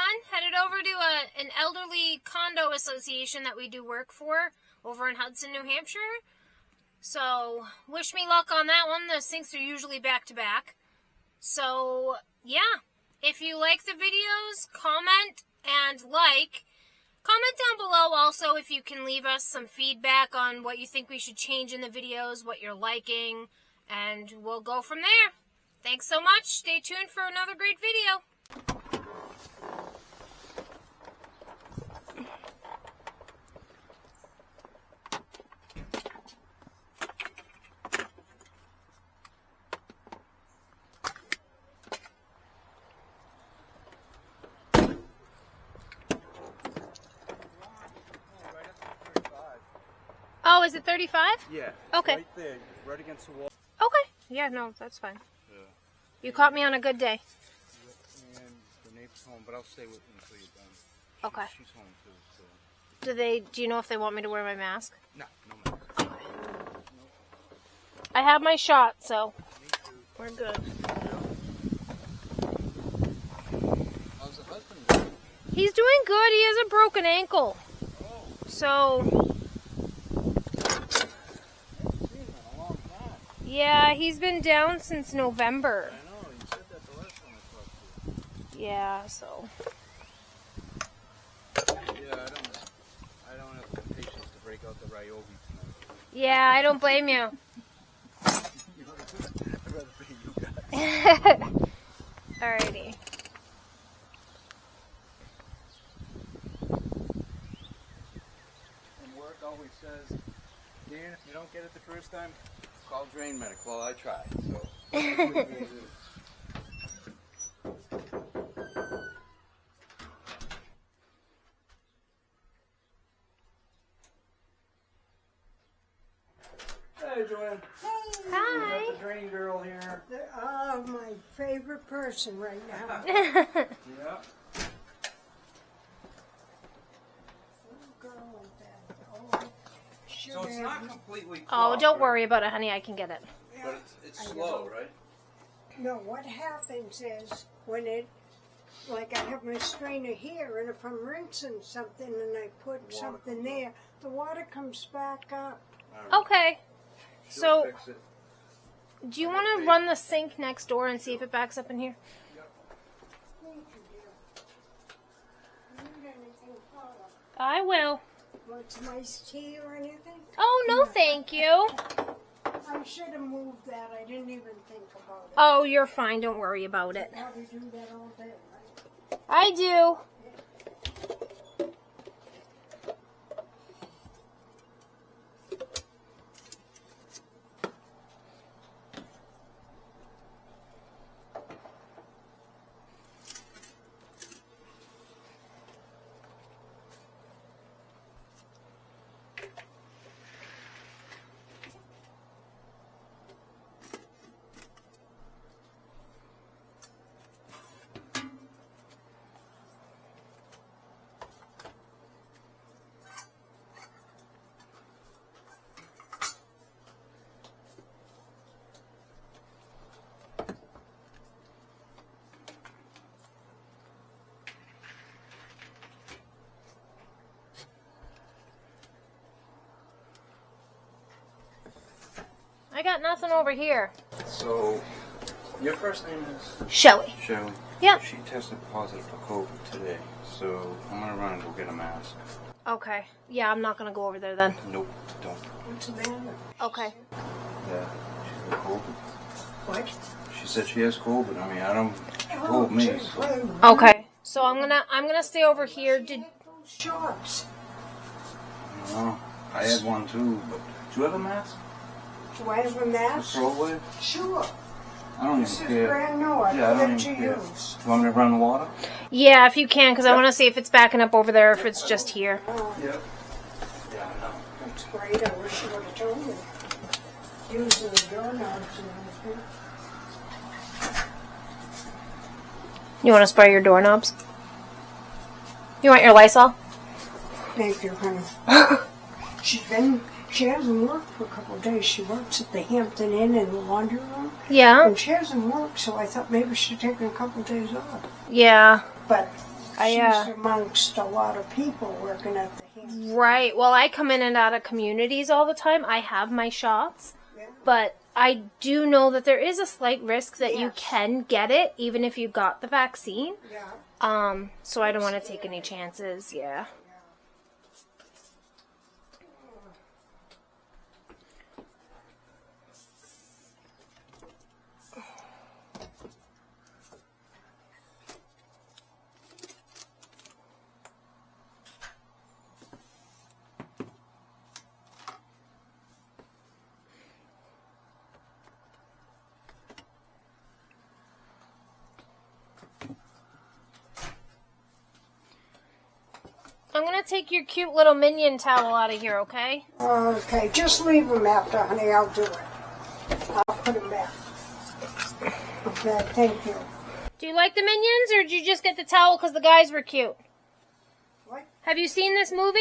everyone. Headed over to an elderly condo association that we do work for over in Hudson, New Hampshire. So, wish me luck on that one. The sinks are usually back to back. So, yeah. If you like the videos, comment and like. Comment down below also if you can leave us some feedback on what you think we should change in the videos, what you're liking, and we'll go from there. Thanks so much. Stay tuned for another great video. Oh, is it 35? Yeah. Okay. Right there, right against the wall. Okay. Yeah, no, that's fine. Yeah. You caught me on a good day. And the neighbor's home, but I'll stay with you until you're done. Okay. She's home too, so. Do you know if they want me to wear my mask? No, no matter. I have my shot, so we're good. How's the husband doing? He's doing good. He has a broken ankle. Oh. So, yeah, he's been down since November. I know, you said that the last time I talked to you. Yeah, so. Yeah, I don't have the patience to break out the Ryobi tonight. Yeah, I don't blame you. I'd rather pay you guys. Alrighty. And work always says, Dan, if you don't get it the first time, call Drain Medic. Well, I tried, so. Hey, Joanne. Hi. We got the drain girl here. Oh, my favorite person right now. Yeah. So it's not completely Oh, clogged, don't right? worry about it, honey. I can get it. But it's slow, right? No, what happens is when like I have my strainer here, and if I'm rinsing something and I put something there, the water comes back up. All right. Okay. She'll So, fix it. do you want to run the sink next door and see if it backs up in here? Thank you, dear. Need anything, Paula? I will. Want some iced tea or anything? Oh, no, thank you. I should have moved that. I didn't even think about it. Oh, you're fine. Don't worry about it. You probably do that all day, right? I do. I got nothing over here. So, your first name is? Shelly. Shirley. Yep. She tested positive for COVID today, so I'm gonna run and go get a mask. Okay. Yeah, I'm not going to go over there then. Nope, don't. What's the matter? Okay. Yeah, she's got COVID. What? She said she has COVID. I mean, I don't. She told me. geez, So. wait a minute. Okay. So I'm gonna stay over here. Did Those shorts. I don't know. I had one too, but do you have a mask? Do I have a A mask? throwaway? Sure. I don't This even is care. brand new. I Yeah, I put don't it to even care. use. Do you want me to run the water? yeah, if you can, because I want to see if it's backing up over there, or if it's just here. Oh, Yep. Yeah, I know. that's great. I wish you would have told me. Using the doorknobs and everything. You want to spray your doorknobs? You want your Lysol? Thank you, honey. She hasn't worked for a couple of days. She works at the Hampton Inn in the laundry room. Yeah. And she hasn't worked, so I thought maybe she'd taken a couple of days off. Yeah. But she's amongst a lot of people working at the hand. Right. Well, I come in and out of communities all the time. I have my shots, but I do know that there is a slight risk that you can get it, even if you got the vaccine. Yeah. So I don't want to take any chances. Yeah. I'm going to take your cute little minion towel out of here, okay? Okay, just leave them after, honey. I'll do it. I'll put them back. Okay, thank you. Do you like the minions, or did you just get the towel because the guys were cute? What? Have you seen this movie?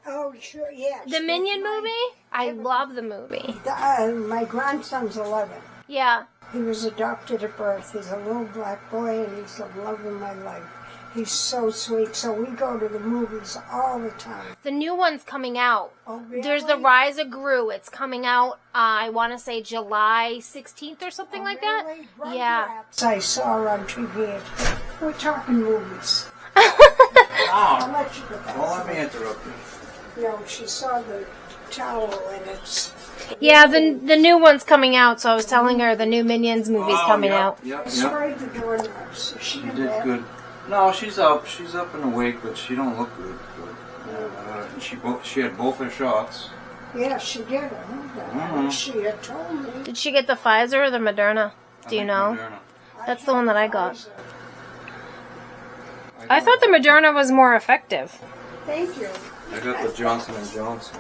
Oh, sure, yes. The Minion movie? I love the movie. My grandson's 11. Yeah. He was adopted at birth. He's a little black boy, and he's the love of my life. He's so sweet, so we go to the movies all the time. The new one's coming out. Oh, really? There's The Rise of Gru. It's coming out, I want to say July 16th or something like really? that. Yeah. I saw on TV. We're talking movies. I'll let you go back. Don't let me interrupt you. No, she saw the towel, and it's... Yeah, the new one's coming out, so I was telling her the new Minions movie's coming out. Yep, I sprayed the doorknobs. She You did good. No, she's up. She's up and awake, but she don't look good. She had both her shots. Yeah, she did. She had told me. Did she get the Pfizer or the Moderna? Do you know? Moderna. That's the one that I got. I thought the Moderna was more effective. Thank you. I got the Johnson & Johnson.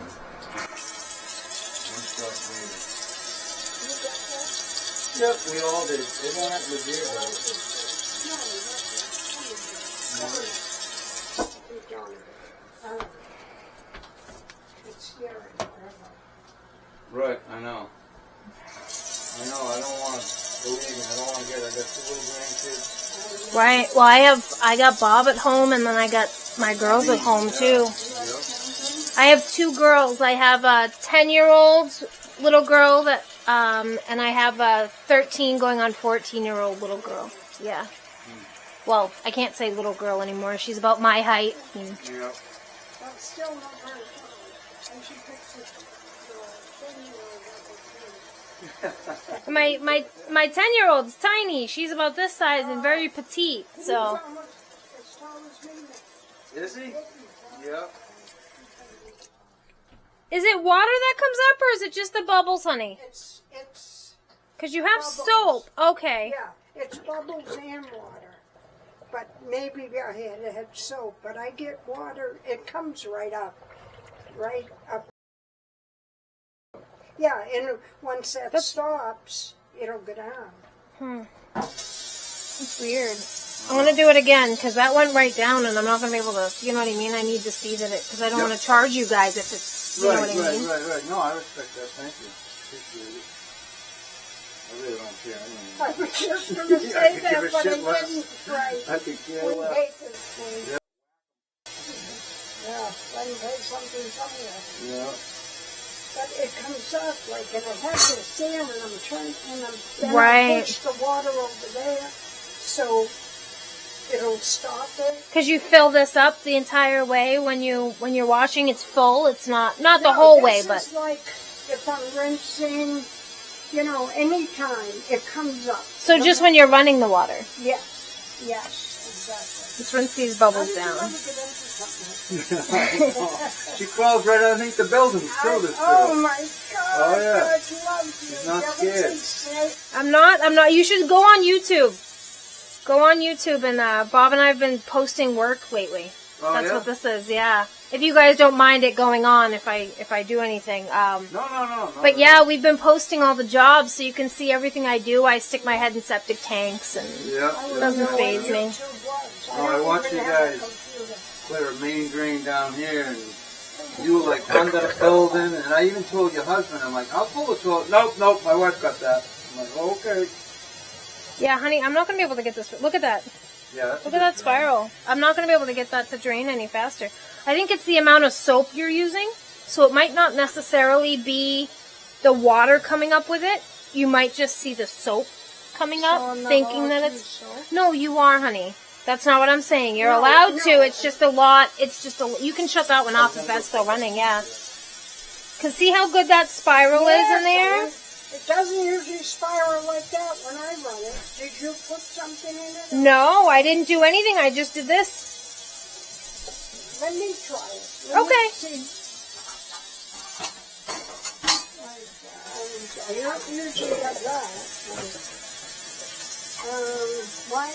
Yep, we all did. They don't have to do It's scary forever. Right, I know. I don't want to believe me. I don't want to get it. I got 2 little grandkids. Right. Well, I got Bob at home, and then I got my girls at home too. Yep. I have 2 girls. I have a 10-year-old little girl that, and I have a 13 going on 14-year-old little girl. Yeah. Well, I can't say little girl anymore. She's about my height. Yep. But still not very tall. And she picks the 10-year-old. My 10-year-old's tiny. She's about this size and very petite. So. As tall as me. Is he? Yep. Is it water that comes up, or is it just the bubbles, honey? It's Because you have bubbles. soap. Okay. Yeah, it's bubbles and water. But maybe I had soap, but I get water, it comes right up. Right up. Yeah, and once that stops, it'll go down. That's weird. I'm going to do it again, because that went right down, and I'm not going to be able to, you know what I mean? I need to see that it, because I don't want to charge you guys if it's, you know what I mean? Right. No, I respect that. Thank you. Appreciate it. I really don't care. I was just going to say that, but I didn't. Right. I could care We less. hate this thing. Yeah, let me pay something somewhere. Yeah. But it comes up, like, and I have this there, and I'm trying, and then Right. I push the water over there, so it'll stop it. Because you fill this up the entire way when you're washing. It's full. It's not the whole way, but. This is like, if I'm rinsing, you know, anytime, it comes up. So just when you're running the water. Yes, exactly. Let's rinse these bubbles down. She crawls right underneath the building through this. Oh my God! Oh, yeah. God loves you. She's not Never scared. say- I'm not. You should go on YouTube. Go on YouTube, and Bob and I have been posting work lately. Oh, That's yeah? what this is, yeah. If you guys don't mind it going on, if I do anything. No. But yeah, we've been posting all the jobs, so you can see everything I do. I stick my head in septic tanks, and Yeah. it doesn't faze me. Oh, I watch you guys clear a main drain down here, and you were like under the building, and I even told your husband, I'm like, I'll pull the toilet. Nope, my wife got that. I'm like, okay. Yeah, honey, I'm not going to be able to get this. Look at that. Yeah, that's Look at that spiral. I'm not going to be able to get that to drain any faster. I think it's the amount of soap you're using. So it might not necessarily be the water coming up with it. You might just see the soap coming up, I'm not thinking allowed that to it's... soap? No, you are, honey. That's not what I'm saying. You're No, allowed no. to. It's just a lot. It's just a... You can shut that one off if that's still running, yeah. Because see how good that spiral is in there? It doesn't usually spiral like that when I run it. Did you put something in it? No, I didn't do anything. I just did this. Let me try it. Let Okay. me see. I don't usually have that. Why?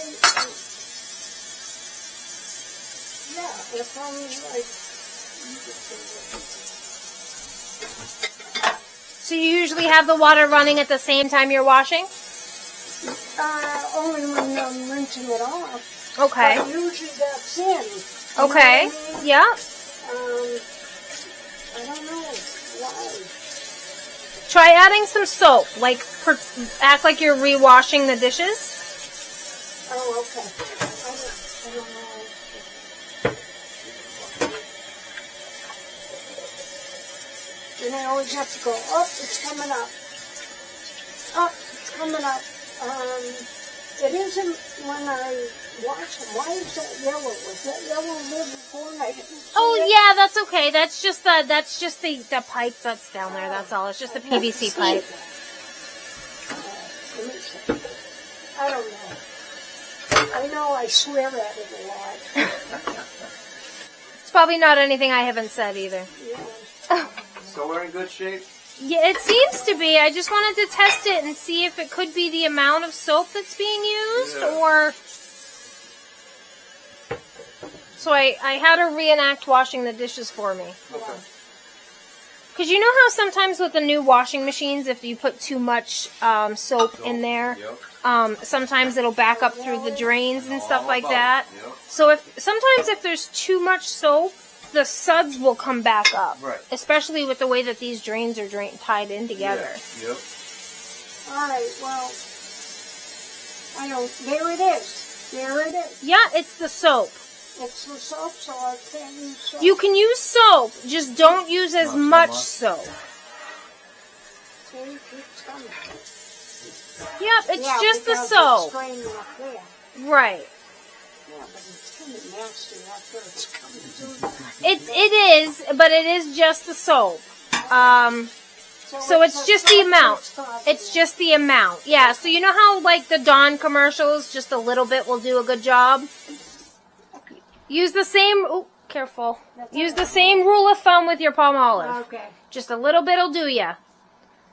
Yeah, if I'm like. So you usually have the water running at the same time you're washing? Only when I'm rinsing it off. Okay. But usually that's in. Okay. You know what I mean? Yeah. I don't know why. Try adding some soap. Like, act like you're re-washing the dishes. Oh, okay. I don't know. And I always have to go, oh, it's coming up. Oh, it's coming up. It isn't when I wash them. Why is that yellow? Was that yellow there before and I didn't see Oh it? yeah, that's okay. That's just the pipe that's down there. That's all. It's just the PVC pipe. Let me see. I don't know. I know I swear at it a lot. It's probably not anything I haven't said either. Yeah. So we're in good shape? Yeah, it seems to be. I just wanted to test it and see if it could be the amount of soap that's being used, or... So I had her reenact washing the dishes for me. Okay. Because you know how sometimes with the new washing machines, if you put too much soap in there, sometimes it'll back up through the drains and stuff like that. Yep. So sometimes if there's too much soap, the suds will come back up. Right. Especially with the way that these drains are tied in together. Yeah. Yep. All right, well, there it is. There it is. Yeah, it's the soap. It's the soap, so I can't use soap. You can use soap, just don't use as Not so much much. soap. See, it keeps coming. Yep, it's Yeah, just the because soap. It's draining up there. Right. Yeah, but it's kind of nasty after it's coming through. It is, but it is just the soap. So it's just the amount. It's just the amount. Yeah, so you know how like the Dawn commercials, just a little bit will do a good job? Use the same, oh, careful. Use the same rule of thumb with your palm olive. Okay, Just a little bit'll do ya.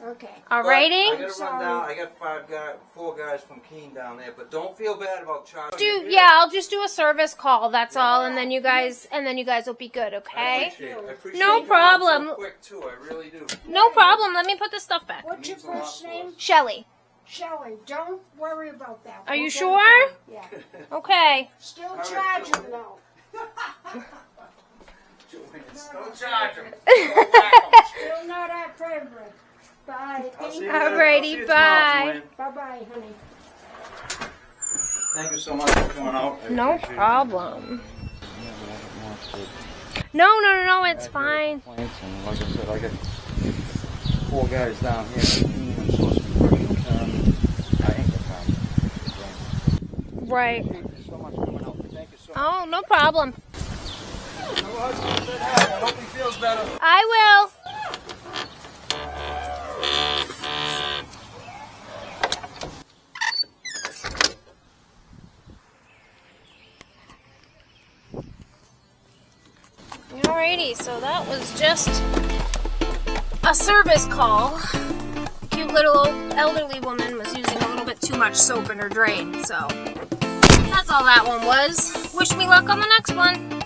okay. Alrighty? I gotta run down. I got 4 guys from Keene down there, but don't feel bad about charging. I'll just do a service call, that's all, and then you guys will be good, I okay? appreciate No you problem. So quick too, I really do. No problem, let me put the stuff back. What's your first name? Shelly. Shelley. Don't worry about that. Are you We'll get it sure? done. Yeah. Okay. Still right, charging cool. though. Don't charge them. Still not our favorite. Bye. Alrighty, bye. Bye-bye, honey. Thank you so much for coming out. I No appreciate it. problem. No, it's fine. And like I said, I got 4 guys down here. I'm supposed to be working. I ain't got time. Right. Thank you so much for coming out. Thank you so much. Oh, no problem. I hope he feels better. I will. Alrighty, so that was just a service call. Cute little old elderly woman was using a little bit too much soap in her drain, so that's all that one was. Wish me luck on the next one.